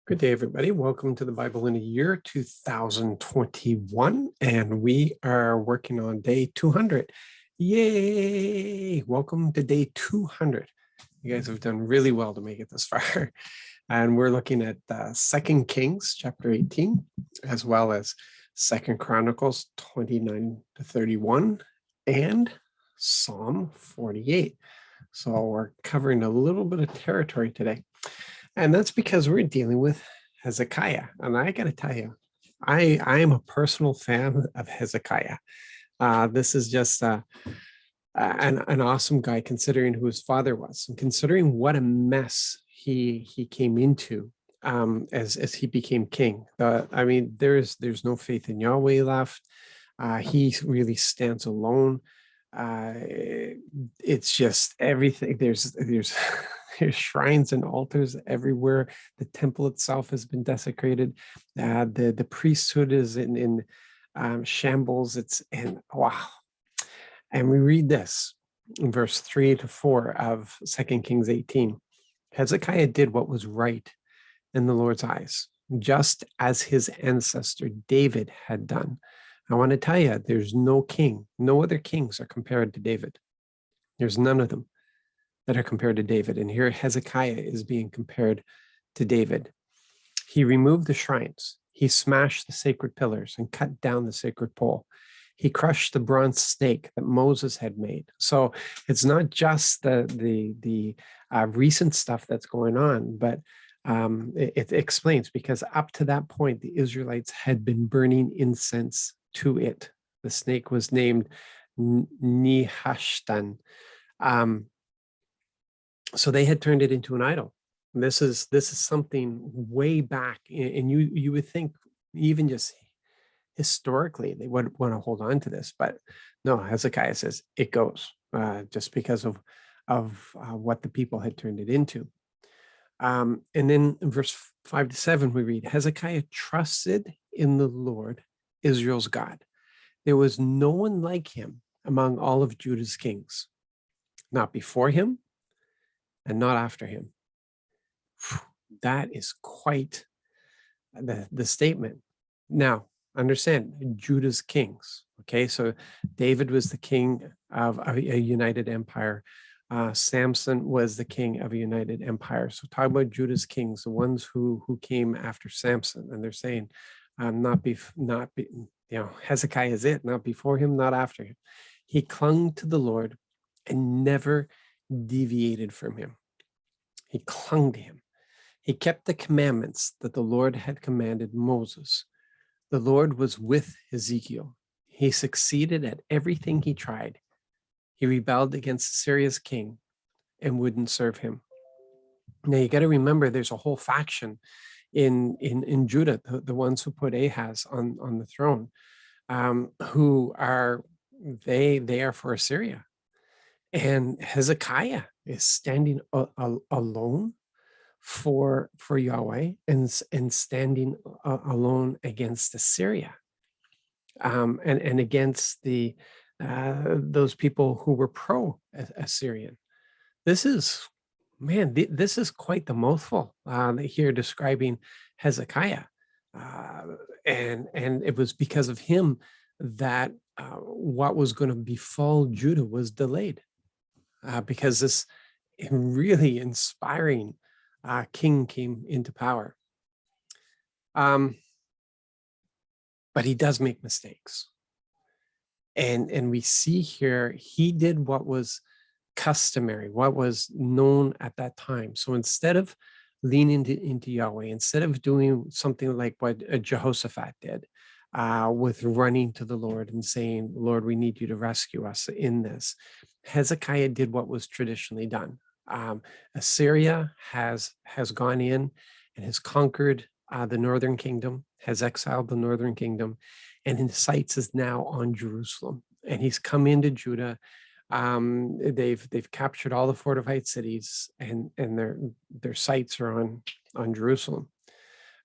Good day, everybody. Welcome to the Bible in a Year 2021, and we are working on day 200. Yay! Welcome to day 200. You guys have done really well to make it this far. And we're looking at 2 Kings chapter 18, as well as 2 Chronicles 29 to 31, and Psalm 48. So we're covering a little bit of territory today. And that's because we're dealing with Hezekiah. And I got to tell you, I am a personal fan of Hezekiah. This is just an awesome guy, considering who his father was and considering what a mess he came into as he became king. There's no faith in Yahweh left. He really stands alone. It's just everything. There's there's shrines and altars everywhere. The temple itself has been desecrated. The priesthood is in shambles. Wow. And we read this in verse 3 to 4 of 2 Kings 18. Hezekiah did what was right in the Lord's eyes, just as his ancestor David had done. I want to tell you, there's no king, no other kings are compared to David. There's none of them that are compared to David. And here Hezekiah is being compared to David. He removed the shrines. He smashed the sacred pillars and cut down the sacred pole. He crushed the bronze snake that Moses had made. So it's not just the recent stuff that's going on, but it explains, because up to that point, the Israelites had been burning incense to it. The snake was named Nehashtan. So they had turned it into an idol. This is something way back, and you would think even just historically they would want to hold on to this, but no. Hezekiah says it goes, just because of what the people had turned it into. And then in verse 5 to 7 we read, Hezekiah trusted in the Lord, Israel's God. There was no one like him among all of Judah's kings, not before him and not after him. That is quite the statement. Now, understand, Judah's kings. Okay, so David was the king of a united empire. Samson was the king of a united empire. So talk about Judah's kings, the ones who came after Samson, and they're saying, Hezekiah is it, not before him, not after him. He clung to the Lord and never deviated from him. He clung to him. He kept the commandments that the Lord had commanded Moses. The Lord was with Hezekiah. He succeeded at everything he tried. He rebelled against Syria's king and wouldn't serve him. Now you got to remember, there's a whole faction in Judah, the ones who put Ahaz on the throne, who are they are for Assyria, and Hezekiah is standing alone for Yahweh and standing alone against Assyria, and against those people who were pro-Assyrian. This is quite the mouthful here describing Hezekiah, and it was because of him that what was going to befall Judah was delayed, because this really inspiring king came into power. But he does make mistakes. And we see here, he did what was customary, what was known at that time. So instead of leaning into Yahweh, instead of doing something like what Jehoshaphat did, with running to the Lord and saying, Lord, we need you to rescue us in this, Hezekiah did what was traditionally done. Assyria has gone in and has conquered the northern kingdom, has exiled the northern kingdom, and his sights is now on Jerusalem. And he's come into Judah. They've captured all the fortified cities, and their sights are on Jerusalem.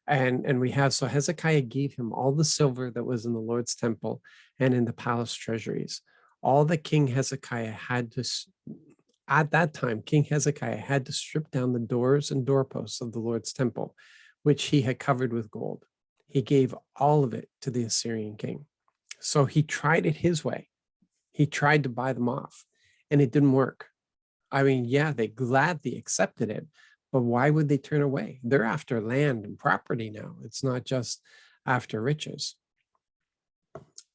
And we have, so Hezekiah gave him all the silver that was in the Lord's temple and in the palace treasuries. All that King Hezekiah had to, at that time, King Hezekiah had to strip down the doors and doorposts of the Lord's temple, which he had covered with gold. He gave all of it to the Assyrian king. So he tried it his way. He tried to buy them off, and it didn't work. I mean, yeah, they gladly accepted it, but why would they turn away? They're after land and property now. It's not just after riches.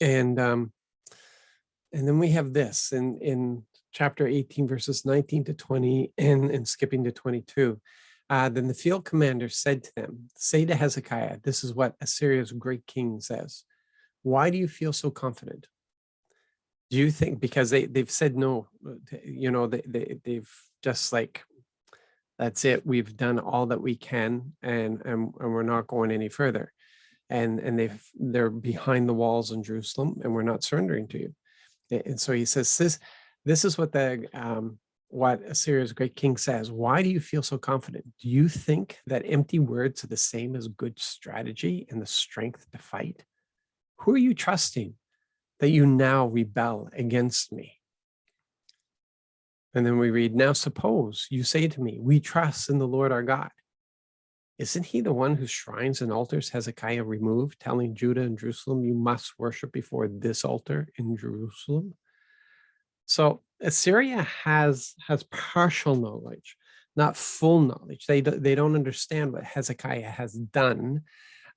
And then we have this in chapter 18, verses 19 to 20, and skipping to 22. Then the field commander said to them, say to Hezekiah, this is what Assyria's great king says. Why do you feel so confident? Do you think, because they've said no, they've just like, that's it, we've done all that we can, and we're not going any further. And they're behind the walls in Jerusalem, and we're not surrendering to you. And so he says, this is what what Assyria's great king says. Why do you feel so confident? Do you think that empty words are the same as good strategy and the strength to fight? Who are you trusting that you now rebel against me? And then we read, now suppose you say to me, we trust in the Lord our God. Isn't he the one whose shrines and altars Hezekiah removed, telling Judah and Jerusalem, you must worship before this altar in Jerusalem? So Assyria has partial knowledge, not full knowledge. They don't understand what Hezekiah has done,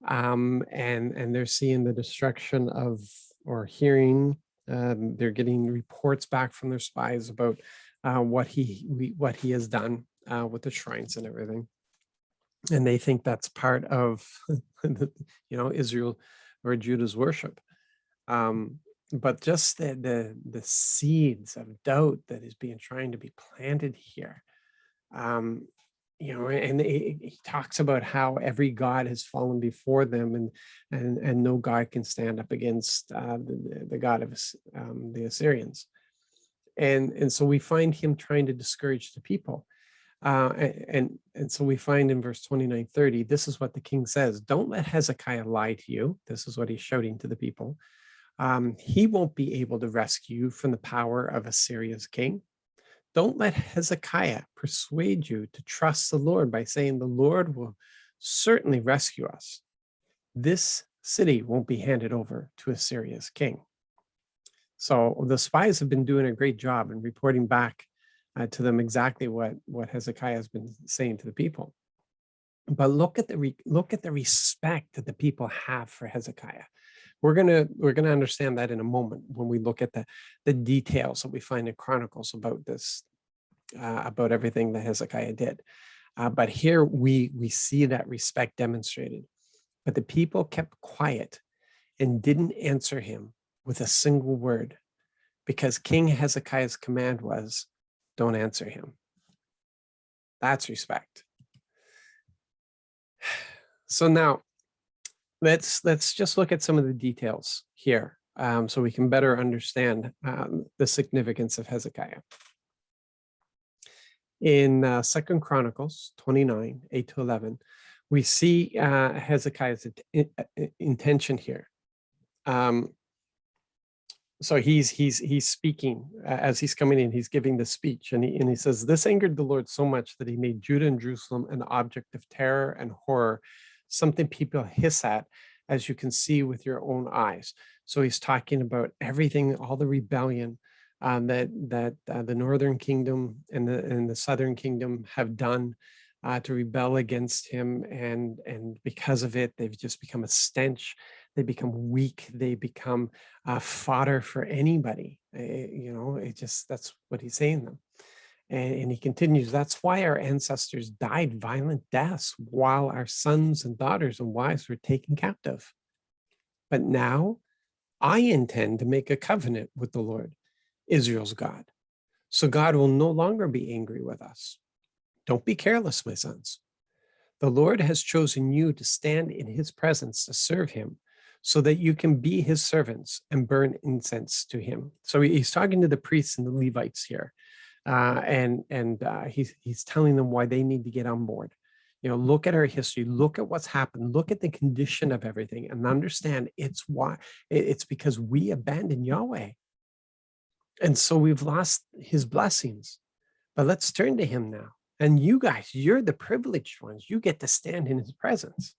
and they're seeing the destruction of, or hearing, they're getting reports back from their spies about what he has done with the shrines and everything. And they think that's part of, Israel or Judah's worship. But just the seeds of doubt that is trying to be planted here. And he talks about how every god has fallen before them, and no god can stand up against the god of the Assyrians. And so we find him trying to discourage the people. And so we find in verse 29-30, this is what the king says. Don't let Hezekiah lie to you. This is what he's shouting to the people. He won't be able to rescue you from the power of Assyria's king. Don't let Hezekiah persuade you to trust the Lord by saying the Lord will certainly rescue us. This city won't be handed over to Assyria's king. So the spies have been doing a great job in reporting back to them exactly what Hezekiah has been saying to the people. But look at the respect that the people have for Hezekiah. We're gonna understand that in a moment when we look at the details that we find in Chronicles about this, about everything that Hezekiah did. But here we see that respect demonstrated. But the people kept quiet and didn't answer him with a single word, because King Hezekiah's command was, don't answer him. That's respect. So now let's just look at some of the details here, so we can better understand the significance of Hezekiah. In 2 Chronicles 29, 8-11, we see Hezekiah's intention here. So he's speaking as he's coming in. He's giving the speech, and he says, "This angered the Lord so much that he made Judah and Jerusalem an object of terror and horror, something people hiss at, as you can see with your own eyes." So he's talking about everything, all the rebellion that the northern kingdom and the southern kingdom have done to rebel against him, and because of it, they've just become a stench. They become weak. They become fodder for anybody. That's what he's saying them. And he continues, that's why our ancestors died violent deaths while our sons and daughters and wives were taken captive. But now I intend to make a covenant with the Lord, Israel's God. So God will no longer be angry with us. Don't be careless, my sons. The Lord has chosen you to stand in his presence to serve him, so that you can be his servants and burn incense to him. So he's talking to the priests and the Levites here. He's telling them why they need to get on board. Look at our history, look at what's happened, look at the condition of everything, and understand it's because we abandoned Yahweh. And so we've lost his blessings. But let's turn to him now. And you guys, you're the privileged ones. You get to stand in his presence.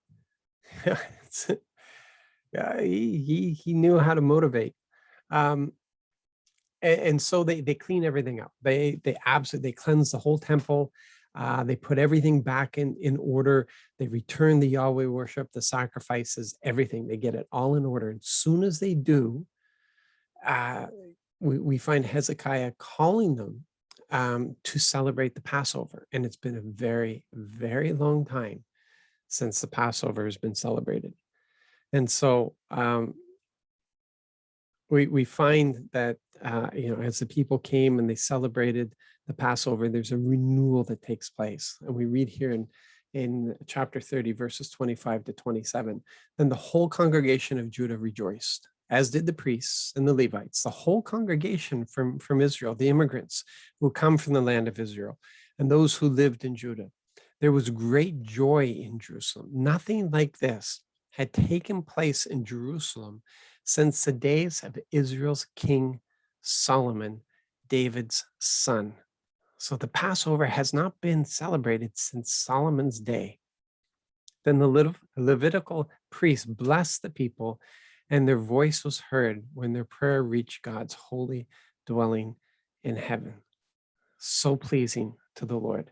Yeah, he knew how to motivate. Um, and so they clean everything up. They cleanse the whole temple. They put everything back in order. They return the Yahweh worship, the sacrifices, everything. They get it all in order. And as soon as they do, we find Hezekiah calling them to celebrate the Passover. And it's been a very, very long time since the Passover has been celebrated. And so we find that, as the people came and they celebrated the Passover, there's a renewal that takes place. And we read here in chapter 30, verses 25 to 27, then the whole congregation of Judah rejoiced, as did the priests and the Levites, the whole congregation from Israel, the immigrants who come from the land of Israel, and those who lived in Judah. There was great joy in Jerusalem. Nothing like this had taken place in Jerusalem since the days of Israel's king Solomon, David's son. So the Passover has not been celebrated since Solomon's day. Then the Levitical priests blessed the people, and their voice was heard when their prayer reached God's holy dwelling in heaven. So pleasing to the Lord.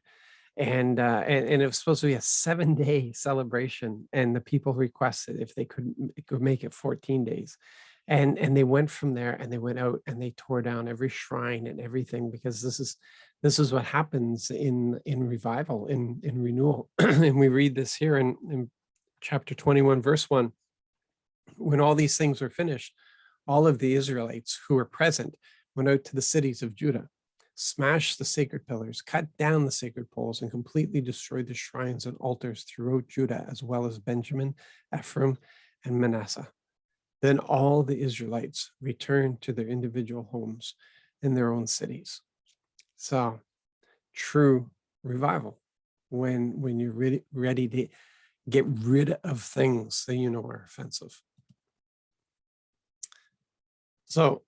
And it was supposed to be a 7-day celebration, and the people requested if they could make it 14 days. And they went from there, and they went out and they tore down every shrine and everything, because this is what happens in revival, in renewal. And we read this here in chapter 21, verse 1. When all these things were finished, all of the Israelites who were present went out to the cities of Judah, smashed the sacred pillars, cut down the sacred poles, and completely destroyed the shrines and altars throughout Judah, as well as Benjamin, Ephraim, and Manasseh. Then all the Israelites returned to their individual homes in their own cities. So, true revival, when you're ready to get rid of things that you know are offensive. So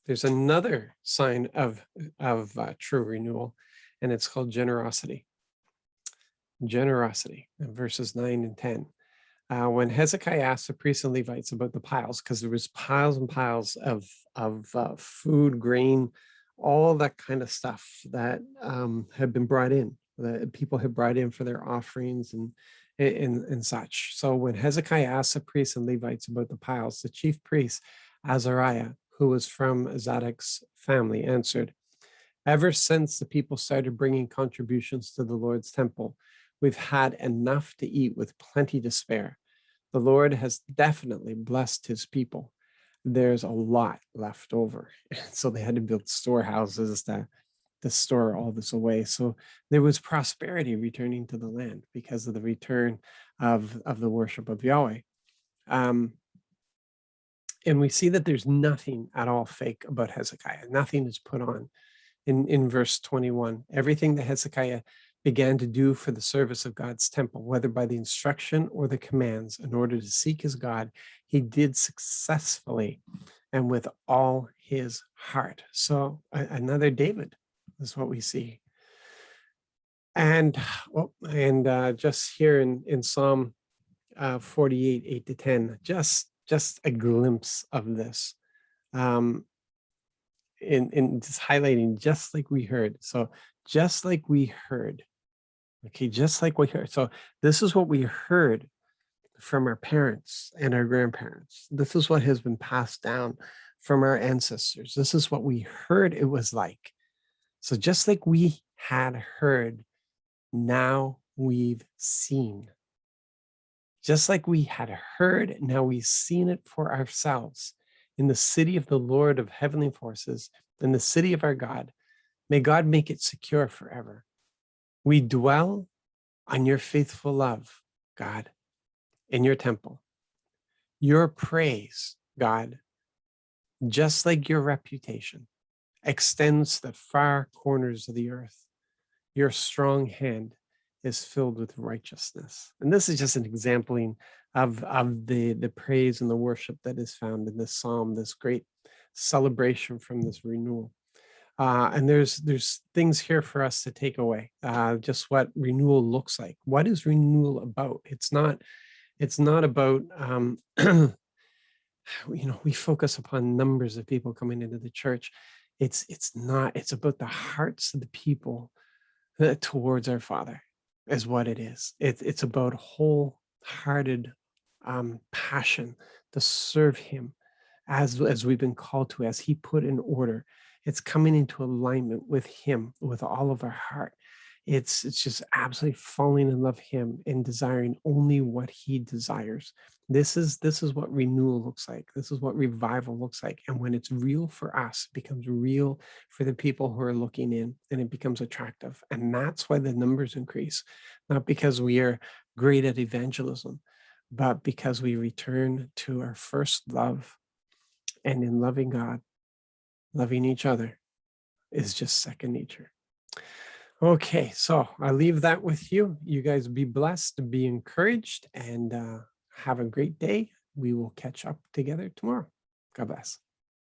there's another sign of true renewal, and it's called generosity. Generosity, in verses 9 and 10. When Hezekiah asked the priests and Levites about the piles, because there was piles and piles of food, grain, all that kind of stuff that had been brought in, that people had brought in for their offerings and such. So when Hezekiah asked the priests and Levites about the piles, the chief priest, Azariah, who was from Zadok's family, answered, "Ever since the people started bringing contributions to the Lord's temple, we've had enough to eat with plenty to spare. The Lord has definitely blessed his people. There's a lot left over." So they had to build storehouses to store all this away. So there was prosperity returning to the land because of the return of the worship of Yahweh. And we see that there's nothing at all fake about Hezekiah. Nothing is put on. In verse 21, everything that Hezekiah began to do for the service of God's temple, whether by the instruction or the commands, in order to seek his God, he did successfully and with all his heart. So another David is what we see. And just here in Psalm 48, 8 to 10, just a glimpse of this. In just highlighting, just like we heard. So just like we heard, okay, just like we heard. So this is what we heard from our parents and our grandparents. This is what has been passed down from our ancestors. This is what we heard it was like. So just like we had heard, now we've seen. Just like we had heard, now we've seen it for ourselves. In the city of the Lord of heavenly forces, in the city of our God. May God make it secure forever. We dwell on your faithful love, God, in your temple. Your praise, God, just like your reputation, extends to the far corners of the earth. Your strong hand is filled with righteousness. And this is just an example of the praise and the worship that is found in this psalm, this great celebration from this renewal. And there's things here for us to take away. Just what renewal looks like. What is renewal about? It's not about we focus upon numbers of people coming into the church. It's not. It's about the hearts of the people towards our Father, is what it is. It's about wholehearted passion to serve Him as we've been called to, as He put in order. It's coming into alignment with Him with all of our heart. It's just absolutely falling in love with Him and desiring only what He desires. This is what renewal looks like. This is what revival looks like. And when it's real for us, it becomes real for the people who are looking in, and it becomes attractive. And that's why the numbers increase, not because we are great at evangelism, but because we return to our first love. And in loving God, loving each other is just second nature. Okay, so I leave that with you. You guys be blessed, be encouraged, and have a great day. We will catch up together tomorrow. God bless.